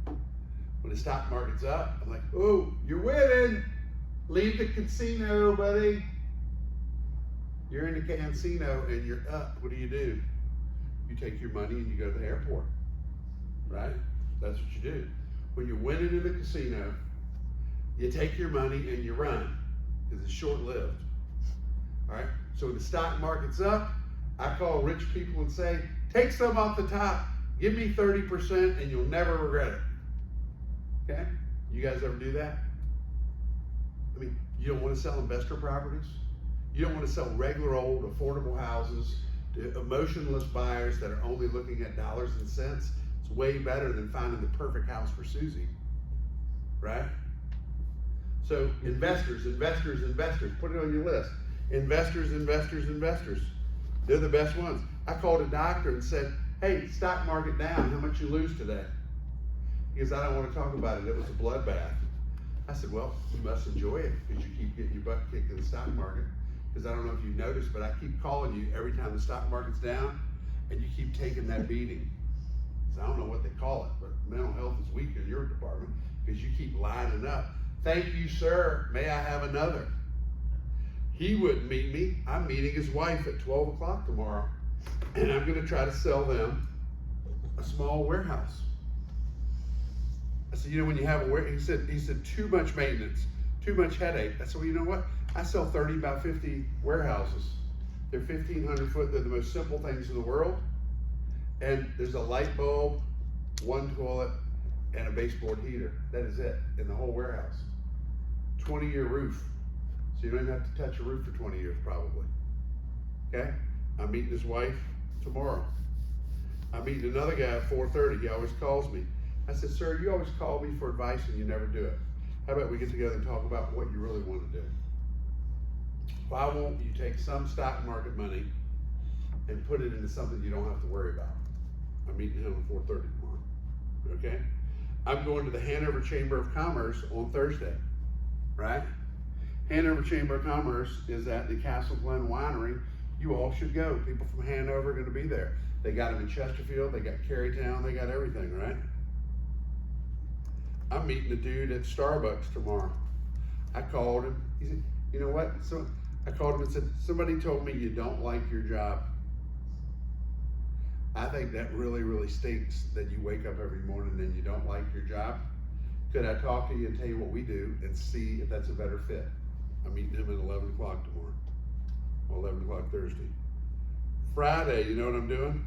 When the stock market's up, I'm like, oh, you're winning. Leave the casino, buddy. You're in the casino and you're up. What do? You take your money and you go to the airport, right? That's what you do. When you're winning in the casino, you take your money and you run, because it's short-lived. All right? So when the stock market's up, I call rich people and say, take some off the top, give me 30% and you'll never regret it. Okay? You guys ever do that? I mean, you don't want to sell investor properties? You don't want to sell regular old affordable houses to emotionless buyers that are only looking at dollars and cents. It's way better than finding the perfect house for Susie, right? So investors, put it on your list. Investors. They're the best ones. I called a doctor and said, hey, stock market down, how much you lose today? He goes, I don't want to talk about it, it was a bloodbath. I said, well, you must enjoy it because you keep getting your butt kicked in the stock market. Because I don't know if you've noticed, but I keep calling you every time the stock market's down and you keep taking that beating. So I don't know what they call it, but mental health is weak in your department because you keep lining up. Thank you, sir. May I have another? He wouldn't meet me. I'm meeting his wife at 12 o'clock tomorrow, and I'm going to try to sell them a small warehouse. I said, you know, when you have a warehouse, he said, too much maintenance, too much headache. I said, well, you know what? I sell 30 by 50 warehouses. They're 1,500 foot. They're the most simple things in the world. And there's a light bulb, one toilet, and a baseboard heater. That is it in the whole warehouse. 20-year roof. So you don't even have to touch a roof for 20 years probably. Okay? I'm meeting his wife tomorrow. I'm meeting another guy at 4:30. He always calls me. I said, sir, you always call me for advice and you never do it. How about we get together and talk about what you really want to do? Why won't you take some stock market money and put it into something you don't have to worry about? I'm meeting him at 4:30 tomorrow, okay? I'm going to the Hanover Chamber of Commerce on Thursday, right? Hanover Chamber of Commerce is at the Castle Glen Winery. You all should go. People from Hanover are gonna be there. They got them in Chesterfield, they got Carytown, they got everything, right? I'm meeting a dude at Starbucks tomorrow. I called him, he said, you know what? So I called him and said, somebody told me you don't like your job. I think that really, really stinks that you wake up every morning and you don't like your job. Could I talk to you and tell you what we do and see if that's a better fit? I'm meeting him at 11 o'clock tomorrow, or 11 o'clock Thursday. Friday, you know what I'm doing?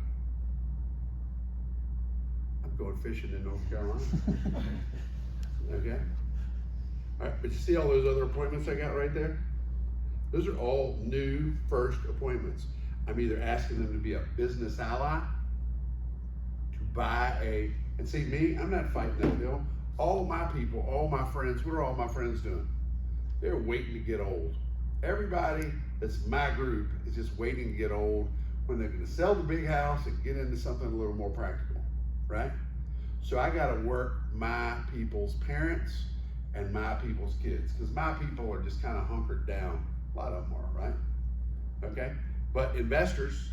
I'm going fishing in North Carolina. Okay? All right, but you see all those other appointments I got right there? Those are all new first appointments. I'm either asking them to be a business ally, to buy and see me, I'm not fighting that deal. All my people, all my friends, what are all my friends doing? They're waiting to get old. Everybody that's my group is just waiting to get old when they're gonna sell the big house and get into something a little more practical, right? So I gotta work my people's parents and my people's kids, because my people are just kind of hunkered down. A lot of them are, right? Okay? But investors,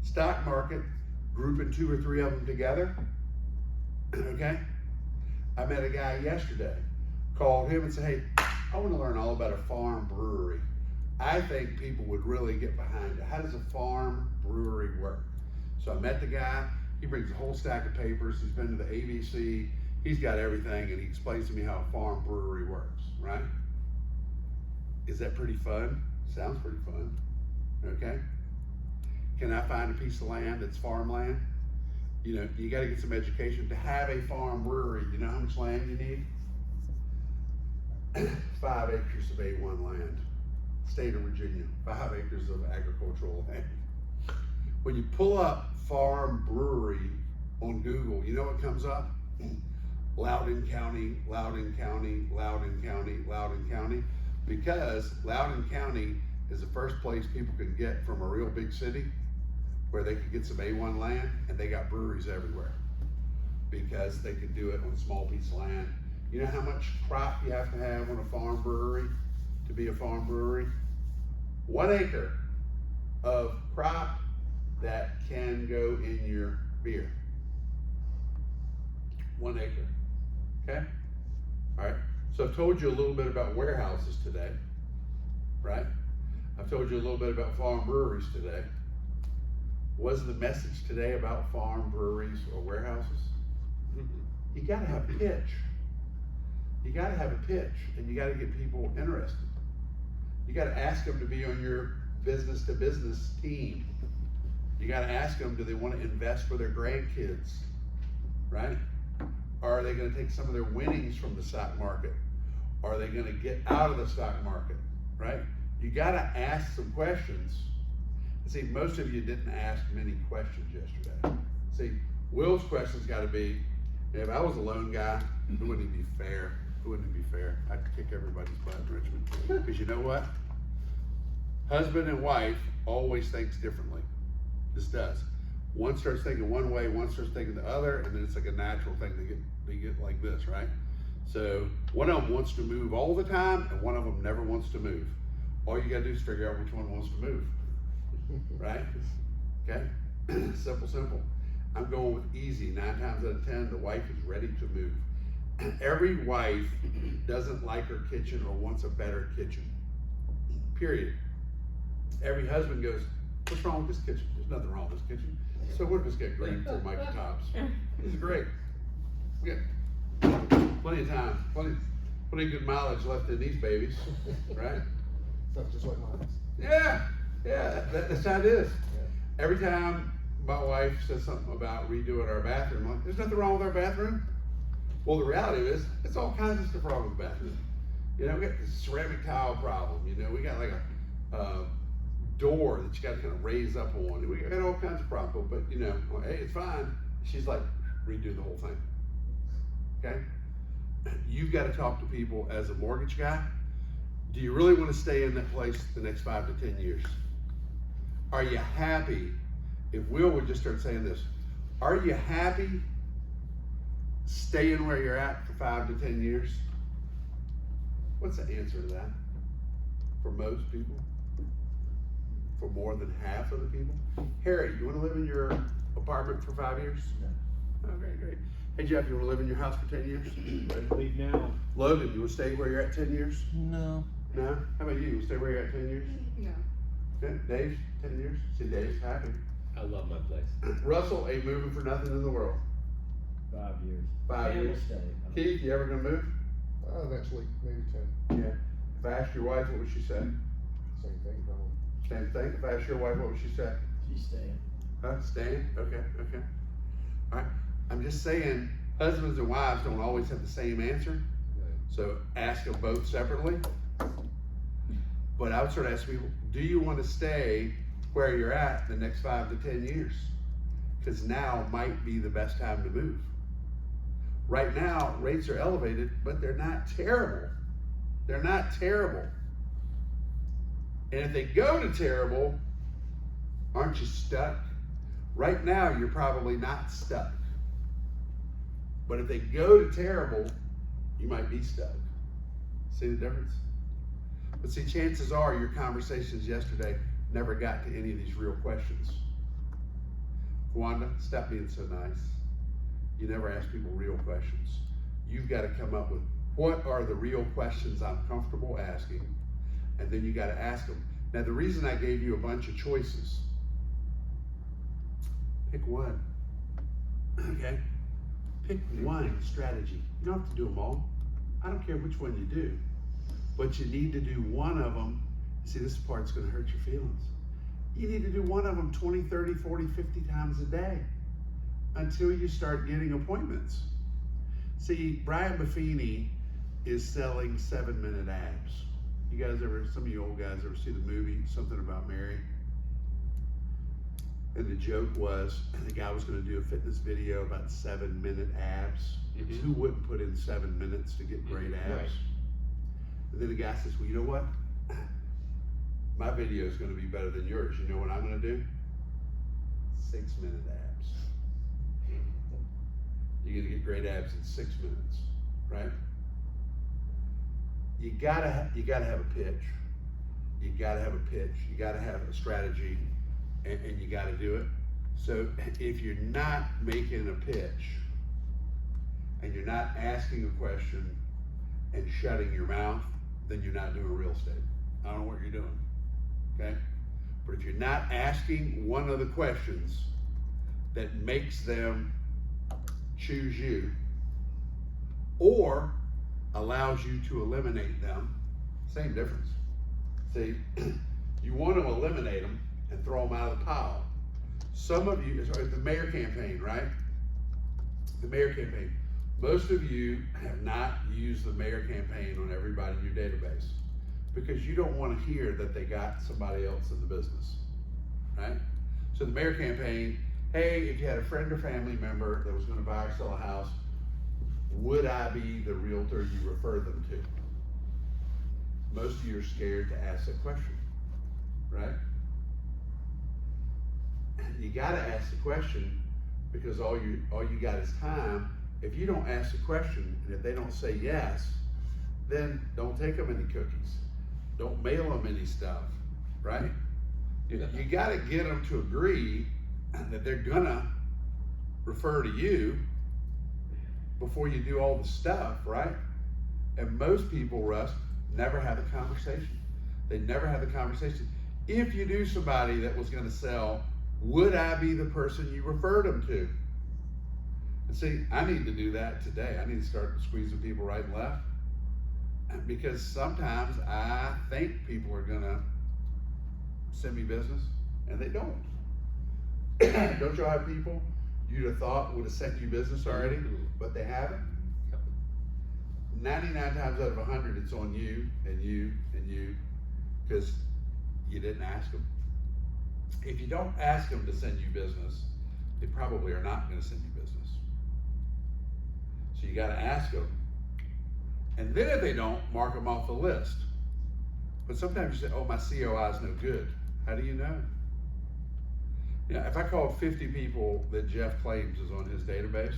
stock market, grouping 2 or 3 of them together, okay? I met a guy yesterday, called him and said, hey, I want to learn all about a farm brewery. I think people would really get behind it. How does a farm brewery work? So I met the guy, he brings a whole stack of papers, he's been to the ABC, he's got everything, and he explains to me how a farm brewery works, right? Is that pretty fun? Sounds pretty fun, okay? Can I find a piece of land that's farmland? You know, you gotta get some education. To have a farm brewery, you know how much land you need? 5 acres of A1 land. State of Virginia, 5 acres of agricultural land. When you pull up farm brewery on Google, you know what comes up? Loudoun County, Loudoun County, Loudoun County, Loudoun County, because Loudoun County is the first place people can get from a real big city where they could get some A1 land, and they got breweries everywhere because they could do it on a small piece of land. You know how much crop you have to have on a farm brewery to be a farm brewery? 1 acre of crop that can go in your beer. 1 acre, okay? All right, so I've told you a little bit about warehouses today, right? I've told you a little bit about farm breweries today. Was the message today about farm breweries or warehouses? You gotta have a pitch. You gotta have a pitch, and you gotta get people interested. You gotta ask them to be on your business to business team. You gotta ask them, do they wanna invest for their grandkids, right? Or are they gonna take some of their winnings from the stock market? Are they gonna get out of the stock market, right? You gotta ask some questions. See, most of you didn't ask many questions yesterday. See, Will's question's gotta be, if I was a lone guy, it wouldn't be fair. It wouldn't be fair. I'd kick everybody's butt in Richmond. Because you know what? Husband and wife always thinks differently. This does. One starts thinking one way, one starts thinking the other, and then it's like a natural thing to get like this, right? So one of them wants to move all the time, and one of them never wants to move. All you gotta do is figure out which one wants to move, right? Okay? Simple. I'm going with easy. 9 times out of 10, the wife is ready to move. Every wife doesn't like her kitchen or wants a better kitchen, period. Every husband goes, what's wrong with this kitchen? There's nothing wrong with this kitchen. So what if it's got green Formica tops? This is great. We got plenty of time, plenty of good mileage left in these babies, right? Stuff just like mine. Yeah, that's how it is. Yeah. Every time my wife says something about redoing our bathroom, I'm like, there's nothing wrong with our bathroom. Well, the reality is, it's all kinds of stuff wrong with the bathroom. You know, we got this ceramic tile problem. You know, we got like a door that you gotta kind of raise up on. And we got all kinds of problems, but you know, well, hey, it's fine. She's like, redo the whole thing. Okay? You've got to talk to people as a mortgage guy. Do you really want to stay in that place the next 5 to 10 years? Are you happy? If Will would just start saying this, are you happy staying where you're at for 5 to 10 years? What's the answer to that? For most people? For more than half of the people? Harry, you want to live in your apartment for 5 years? No. Oh, great. Hey Jeff, you want to live in your house for 10 years? Ready to leave now? Logan, you want to stay where you're at 10 years? No. No? How about you? You want to stay where you're at 10 years? No. Okay. Dave, 10 years? See, Dave's happy. I love my place. Russell ain't moving for nothing in the world. 5 years. 5 And we'll years. stay. Keith, you ever gonna move? Eventually, maybe 10. Yeah. If I asked your wife, what would she say? Same thing, probably. Same thing. If I asked your wife, what would she say? She's staying. Huh? Staying? Okay. All right. I'm just saying, husbands and wives don't always have the same answer. So ask them both separately. But I would sort of ask people, do you want to stay where you're at the next 5 to 10 years? Because now might be the best time to move. Right now, rates are elevated, but they're not terrible. They're not terrible. And if they go to terrible, aren't you stuck? Right now, you're probably not stuck. But if they go to terrible, you might be stuck. See the difference? But see, chances are your conversations yesterday never got to any of these real questions. Wanda, stop being so nice. You never ask people real questions. You've got to come up with what are the real questions I'm comfortable asking, and then you got to ask them. Now, the reason I gave you a bunch of choices, pick one, okay? Pick one strategy. You don't have to do them all. I don't care which one you do, but you need to do one of them. See, this part's going to hurt your feelings. You need to do one of them 20, 30, 40, 50 times a day until you start getting appointments. See, Brian Buffini is selling 7-minute abs. You guys ever, some of you old guys ever see the movie, Something About Mary? And the joke was, the guy was going to do a fitness video about 7-minute abs. Mhm. Who wouldn't put in 7 minutes to get great abs? Right. And then the guy says, well, you know what? My video is going to be better than yours. You know what I'm going to do? 6-minute abs. You're going to get great abs in 6 minutes, right? You gotta have a pitch. You gotta have a pitch. You gotta have a strategy, and you gotta do it. So if you're not making a pitch, and you're not asking a question and shutting your mouth, then you're not doing real estate. I don't know what you're doing, okay? But if you're not asking one of the questions that makes them choose you, or allows you to eliminate them, same difference. See, you want to eliminate them and throw them out of the pile. Some of you, sorry, the mayor campaign, right? The mayor campaign. Most of you have not used the mayor campaign on everybody in your database because you don't want to hear that they got somebody else in the business, right? So the mayor campaign, hey, if you had a friend or family member that was going to buy or sell a house, would I be the realtor you refer them to? Most of you are scared to ask that question, right? You gotta ask the question because all you got is time. If you don't ask the question and if they don't say yes, then don't take them any cookies. Don't mail them any stuff, right? You gotta get them to agree that they're gonna refer to you before you do all the stuff, right? And most people, Russ, never have a conversation. They never have a conversation. If you knew somebody that was going to sell, would I be the person you referred them to? And see, I need to do that today. I need to start squeezing people right and left. Because sometimes I think people are going to send me business, and they don't. Don't y'all have people you'd have thought would have sent you business already, but they haven't? 99 times out of 100, it's on you and you and you, because you didn't ask them. if you don't ask them to send you business, they probably are not gonna send you business. So you gotta ask them. And then if they don't, mark them off the list. But sometimes you say, oh, my COI is no good. How do you know? Yeah, if I called 50 people that Jeff claims is on his database,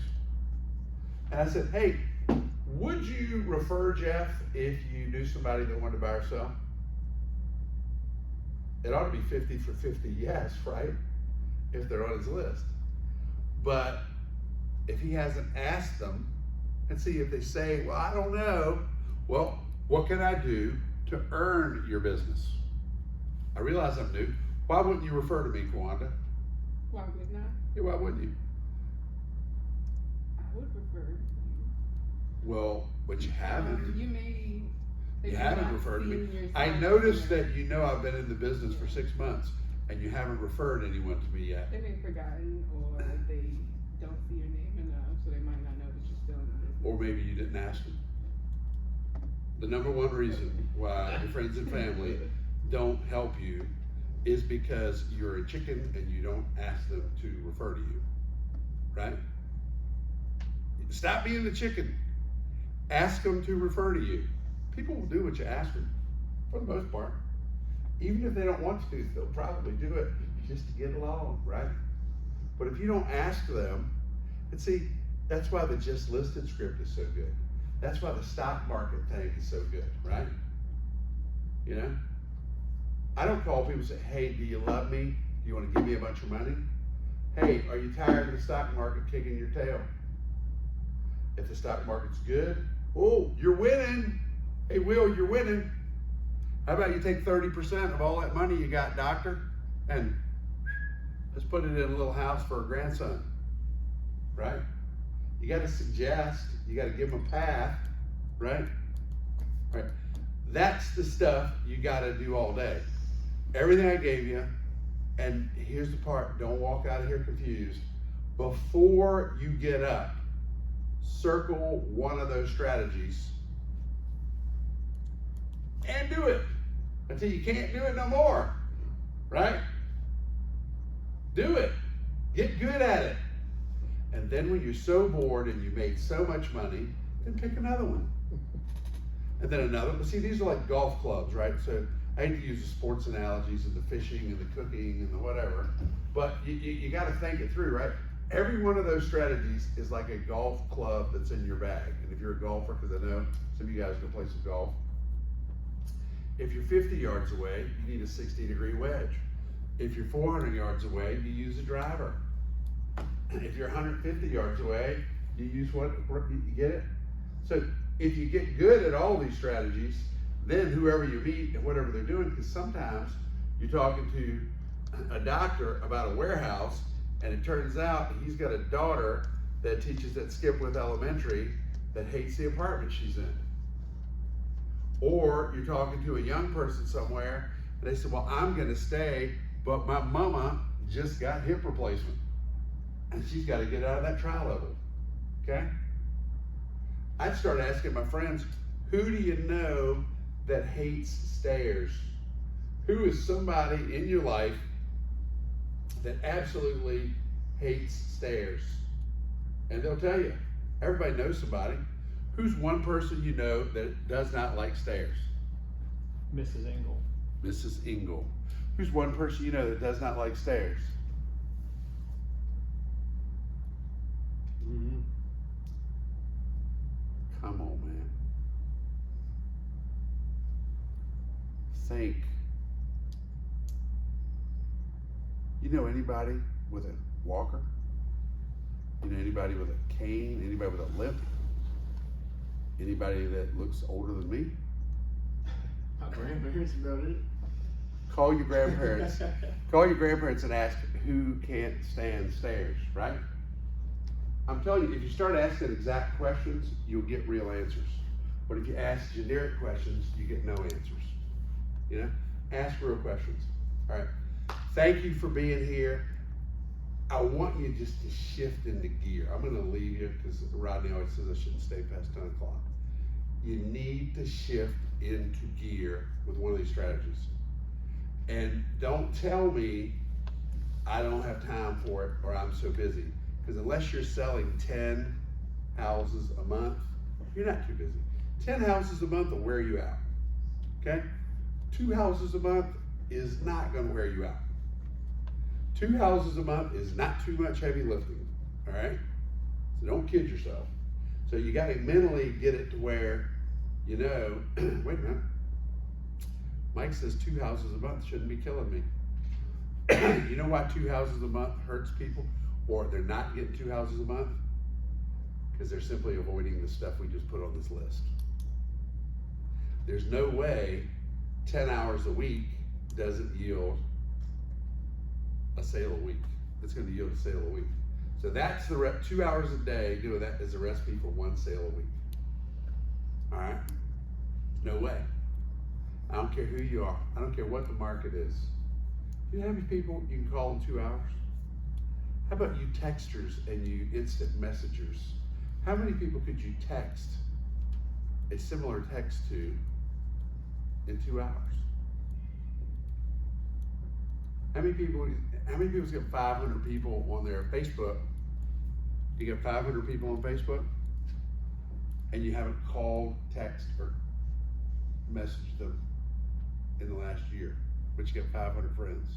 and I said, hey, would you refer Jeff if you knew somebody that wanted to buy or sell? It ought to be 50 for 50 yes, right? If they're on his list. But if he hasn't asked them, and see if they say, well, I don't know. Well, what can I do to earn your business? I realize I'm new. Why wouldn't you refer to me, Kawanda? Why wouldn't I? Yeah, why wouldn't you? I would refer you. Well, but you haven't. You may. You haven't referred to me. I noticed that you know I've been in the business for 6 months, and you haven't referred anyone to me yet. They may have forgotten, or they don't see your name enough, so they might not know that you're still in the business. Or maybe you didn't ask them. The number one reason why your friends and family don't help you is because you're a chicken and you don't ask them to refer to you, right? Stop being the chicken. Ask them to refer to you. People will do what you ask them, for the most part. Even if they don't want to, they'll probably do it just to get along, right? But if you don't ask them, and see, that's why the just listed script is so good. That's why the stock market thing is so good, right? You know? I don't call people and say, hey, do you love me? Do you want to give me a bunch of money? Hey, are you tired of the stock market kicking your tail? If the stock market's good, oh, you're winning. Hey, Will, you're winning. How about you take 30% of all that money you got, doctor, and let's put it in a little house for a grandson, right? You got to suggest, you got to give them a path, right? Right. That's the stuff you got to do all day. Everything I gave you, and here's the part, don't walk out of here confused. Before you get up, circle one of those strategies and do it until you can't do it no more, right? Do it. Get good at it. And then when you're so bored and you made so much money, then pick another one. And then another one. See, these are like golf clubs, right? So I hate to use the sports analogies and the fishing and the cooking and the whatever, but you got to think it through, right? Every one of those strategies is like a golf club that's in your bag. And if you're a golfer, because I know some of you guys can play some golf, if you're 50 yards away, you need a 60-degree wedge. If you're 400 yards away, you use a driver. If you're 150 yards away, you use what? You get it? So if you get good at all these strategies, then whoever you meet and whatever they're doing, because sometimes you're talking to a doctor about a warehouse, and it turns out he's got a daughter that teaches at Skipwith Elementary that hates the apartment she's in. Or you're talking to a young person somewhere, and they say, well, I'm gonna stay, but my mama just got hip replacement, and she's gotta get out of that trial level, okay? I'd start asking my friends, who do you know that hates stairs? Who is somebody in your life that absolutely hates stairs? And they'll tell you. Everybody knows somebody. Who's one person you know that does not like stairs? Mrs. Engel. Mrs. Engel. Who's one person you know that does not like stairs? Mm-hmm. Come on, man. Think. You know anybody with a walker? You know anybody with a cane? Anybody with a limp? Anybody that looks older than me? My grandparents about it. Call your grandparents. Call your grandparents and ask who can't stand stairs, right? I'm telling you, if you start asking exact questions, you'll get real answers. But if you ask generic questions, you get no answers. You know? Ask real questions. All right. Thank you for being here. I want you just to shift into gear. I'm going to leave you because Rodney always says I shouldn't stay past 10 o'clock. You need to shift into gear with one of these strategies. And don't tell me I don't have time for it, or I'm so busy. Because unless you're selling 10 houses a month, you're not too busy. 10 houses a month will wear you out, okay? 2 houses a month is not gonna wear you out. 2 houses a month is not too much heavy lifting, all right? So don't kid yourself. So you gotta mentally get it to where, you know, wait a minute. Mike says 2 houses a month shouldn't be killing me. You know why 2 houses a month hurts people? Or they're not getting 2 houses a month? Because they're simply avoiding the stuff we just put on this list. There's no way 10 hours a week doesn't yield a sale a week. It's gonna yield a sale a week. So that's the 2 hours a day doing that is a recipe for 1 sale a week. All right? No way. I don't care who you are. I don't care what the market is. Do you know how many people you can call in 2 hours? How about you texters and you instant messengers? How many people could you text a similar text to in 2 hours? How many people's got 500 people on their Facebook? You got 500 people on Facebook and you haven't called, text, or messaged them in the last year, but you got 500 friends.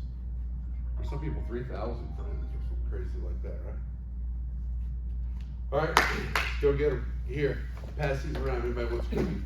Or some people 3,000 friends or something crazy like that, right? All right, go get them. Here, pass these around. Everybody wants cookies.